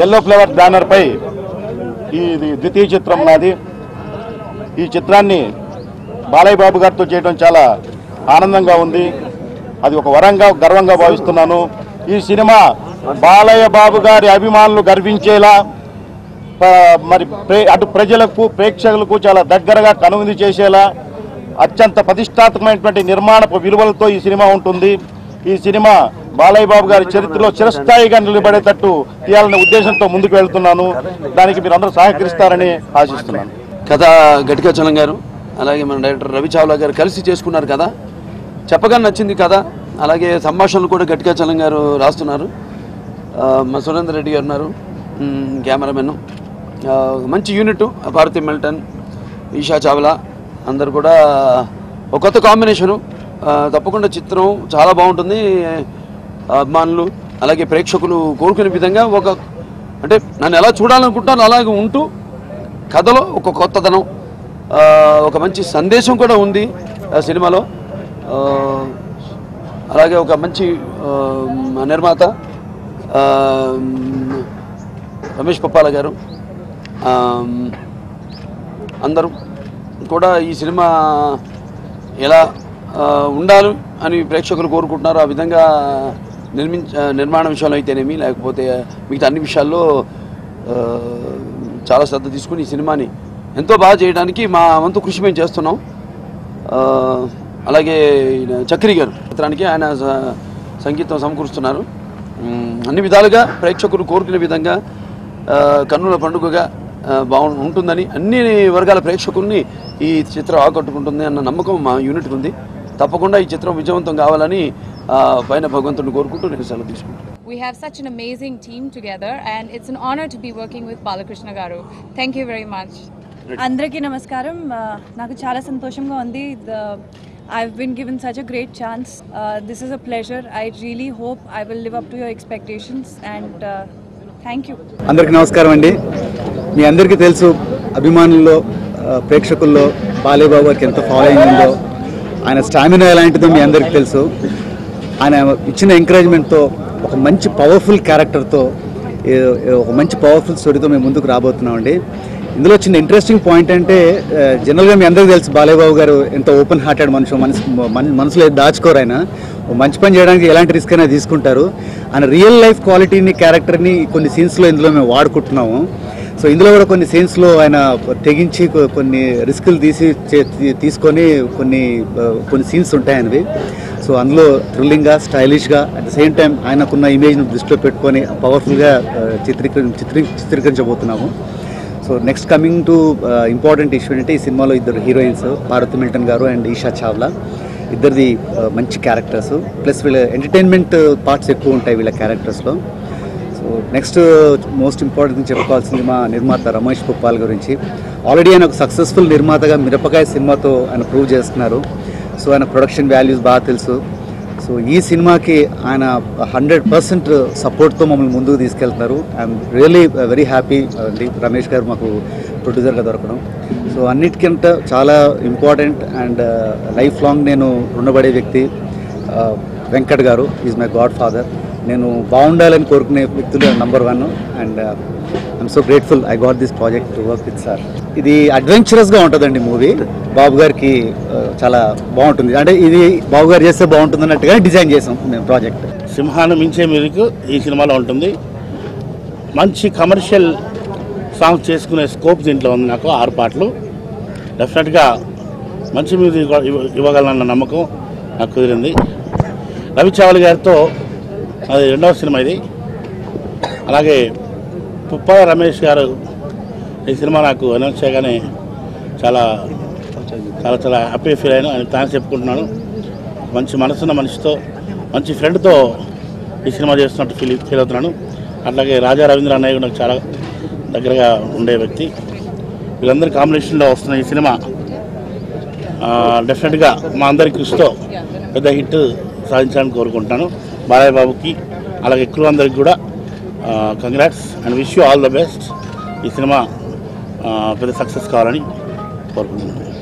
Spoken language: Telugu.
ఎల్లో ఫ్లేవర్ బ్యానర్ పై ఇది ద్వితీయ చిత్రం నాది. ఈ చిత్రాన్ని బాలయ్య బాబు గారితో చేయడం చాలా ఆనందంగా ఉంది. అది ఒక వరంగా గర్వంగా భావిస్తున్నాను. ఈ సినిమా బాలయ్య బాబు గారి అభిమానులు గర్వించేలా, మరి అటు ప్రజలకు ప్రేక్షకులకు చాలా దగ్గరగా కనువిందు చేసేలా అత్యంత ప్రతిష్టాత్మకమైనటువంటి నిర్మాణపు విలువలతో ఈ సినిమా ఉంటుంది. ఈ సినిమా బాలయ్య బాబు గారి చరిత్రలో చిరస్థాయిగా నిలబడేటట్టు తీయాలనే ఉద్దేశంతో ముందుకు వెళ్తున్నాను. దానికి మీరు అందరూ సహకరిస్తారని ఆశిస్తున్నాను. కథ గట్టిగా చలం గారు అలాగే మన డైరెక్టర్ రవి చావ్లా గారు కలిసి చేసుకున్నారు కదా, చెప్పగా నచ్చింది కథ. అలాగే సంభాషణలు కూడా గట్టిగా చలం గారు రాస్తున్నారు. మా సురేందర్ రెడ్డి గారు ఉన్నారు కెమెరామెన్. మంచి యూనిట్ భారతి మిల్టన్, ఈషా చావ్లా అందరు కూడా ఒక కొత్త కాంబినేషను. తప్పకుండా చిత్రం చాలా బాగుంటుంది. అభిమానులు అలాగే ప్రేక్షకులు కోరుకునే విధంగా అంటే నన్ను ఎలా చూడాలనుకుంటాను అలాగే ఉంటూ కథలో ఒక కొత్తదనం, ఒక మంచి సందేశం కూడా ఉంది ఆ సినిమాలో. అలాగే ఒక మంచి నిర్మాత రమేష్ పప్పాల గారు అందరూ కూడా ఈ సినిమా ఎలా ఉండాలి అని ప్రేక్షకులు కోరుకుంటున్నారు. ఆ విధంగా నిర్మాణ విషయంలో అయితేనేమి లేకపోతే మిగతా అన్ని విషయాల్లో చాలా శ్రద్ధ తీసుకుని ఈ సినిమాని ఎంతో బాగా చేయడానికి మా వంతు కృషి మేము చేస్తున్నాం. అలాగే చక్రి గారు చిత్రానికి ఆయన సంగీతం సమకూరుస్తున్నారు. అన్ని విధాలుగా ప్రేక్షకులు కోరుకునే విధంగా కన్నుల పండుగగా ఉంటుందని, అన్ని వర్గాల ప్రేక్షకుల్ని ఈ చిత్రం ఆకట్టుకుంటుంది అన్న నమ్మకం మా యూనిట్కి ఉంది. తప్పకుండా ఈ చిత్రం విజయవంతం కావాలని పైన భగవంతుని కోరుకుంటూ నేను సెలవు తీసుకుంటాను. We have such an amazing team together and it's an honor to be working with Balakrishna garu. Thank you very much. అందరికీ నమస్కారం. నాకు చాలా సంతోషంగా ఉంది. I've been given such a great chance. This is a pleasure. I really hope I will live up to your expectations and thank you. అందరికీ నమస్కారం అండి. మీ అందరికీ తెలుసు అభిమానుల్లో ప్రేక్షకుల్లో బాలయ్య బాబు గారికి ఎంత ఫాలోయింగ్ ఉందో, ఆయన స్టామినా ఎలాంటిదో మీ అందరికీ తెలుసు. ఆయన ఇచ్చిన ఎంకరేజ్మెంట్తో ఒక మంచి పవర్ఫుల్ క్యారెక్టర్తో ఒక మంచి పవర్ఫుల్ స్టోరీతో మేము ముందుకు రాబోతున్నామండి. ఇందులో చిన్న ఇంట్రెస్టింగ్ పాయింట్ అంటే జనరల్గా మీ అందరికీ తెలుసు బాలయ్య బాబు గారు ఎంత ఓపెన్ హార్టెడ్ మనిషి, మనసులో దాచుకోరు. ఆయన మంచి పని చేయడానికి ఎలాంటి రిస్క్ అయినా తీసుకుంటారు. ఆయన రియల్ లైఫ్ క్వాలిటీని క్యారెక్టర్ని కొన్ని సీన్స్లో ఇందులో మేము వాడుకుంటున్నాము. సో ఇందులో కూడా కొన్ని సీన్స్లో ఆయన తెగించి కొన్ని రిస్కులు తీసుకొని కొన్ని సీన్స్ ఉంటాయి ఆయనవి. సో అందులో థ్రిల్లింగ్గా స్టైలిష్గా అట్ ద సేమ్ టైం ఆయనకున్న ఇమేజ్ను దృష్టిలో పెట్టుకొని పవర్ఫుల్గా చిత్రీకరించబోతున్నాము. So next coming to important issue అంటే ఈ సినిమాలో ఇద్దరు హీరోయిన్స్ భారతి మిల్టన్ గారు అండ్ ఈషా చావ్లా, ఇద్దరిది మంచి క్యారెక్టర్స్. ప్లస్ వీళ్ళ ఎంటర్టైన్మెంట్ పార్ట్స్ ఎక్కువ ఉంటాయి వీళ్ళ క్యారెక్టర్స్లో. సో నెక్స్ట్ మోస్ట్ ఇంపార్టెంట్ చెప్పుకోవాల్సింది మా నిర్మాత రమేష్ పప్పాల్ గురించి. ఆల్రెడీ ఆయన ఒక సక్సెస్ఫుల్ నిర్మాతగా మిరపకాయ సినిమాతో ఆయన ప్రూవ్ చేస్తున్నారు. సో ఆయన ప్రొడక్షన్ వాల్యూస్ బాగా తెలుసు. సో ఈ సినిమాకి ఆయన 100% సపోర్ట్తో మమ్మల్ని ముందుకు తీసుకెళ్తున్నారు. ఐఎమ్ రియల్లీ వెరీ హ్యాపీ అండి రమేష్ గారు మాకు ప్రొడ్యూసర్గా దొరకడం. సో అన్నిటికంటే చాలా ఇంపార్టెంట్ అండ్ లైఫ్ లాంగ్ నేను రుణపడే వ్యక్తి వెంకట్ గారు. Is my God father. నేను బాగుండాలని కోరుకునే వ్యక్తులు number 1 and I'm so grateful I got this project to work with sir. ఇది అడ్వెంచరస్గా ఉంటుందండి మూవీ. బాబు గారికి చాలా బాగుంటుంది, అంటే ఇది బాబు గారు చేస్తే బాగుంటుంది అన్నట్టుగా డిజైన్ చేసాం మేము ప్రాజెక్ట్. సింహాన్ని మించే మ్యూజిక్ ఈ సినిమాలో ఉంటుంది. మంచి కమర్షియల్ సాంగ్స్ చేసుకునే స్కోప్ దీంట్లో ఉంది. నాకు 6 పాటలు డెఫినెట్గా మంచి మ్యూజిక్ ఇవ్వగలనన్న నమ్మకం నాకు కుదిరింది. రవి చావ్లా గారితో అది 2వ సినిమా ఇది. అలాగే పుప్పాల రమేష్ గారు ఈ సినిమా నాకు అనౌన్స్ చేయగానే చాలా చాలా చాలా హ్యాపీ ఫీల్ అయ్యాను. ఆయన థ్యాంక్స్ చెప్పుకుంటున్నాను. మంచి మనసున్న మనిషితో మంచి ఫ్రెండ్తో ఈ సినిమా చేస్తున్నట్టు ఫీల్ అవుతున్నాను. అట్లాగే రాజా రవీంద్ర అన్నయ్య నాకు చాలా దగ్గరగా ఉండే వ్యక్తి. వీళ్ళందరి కాంబినేషన్లో వస్తున్న ఈ సినిమా డెఫినెట్గా మా అందరి కృషితో పెద్ద హిట్ సాధించాలని కోరుకుంటున్నాను. బాలయ్య బాబుకి అలాగే క్రూ అందరికి కూడా congrats and wish you all the best. ఈ సినిమా పెద్ద సక్సెస్ కావాలని కోరుకుంటున్నాను.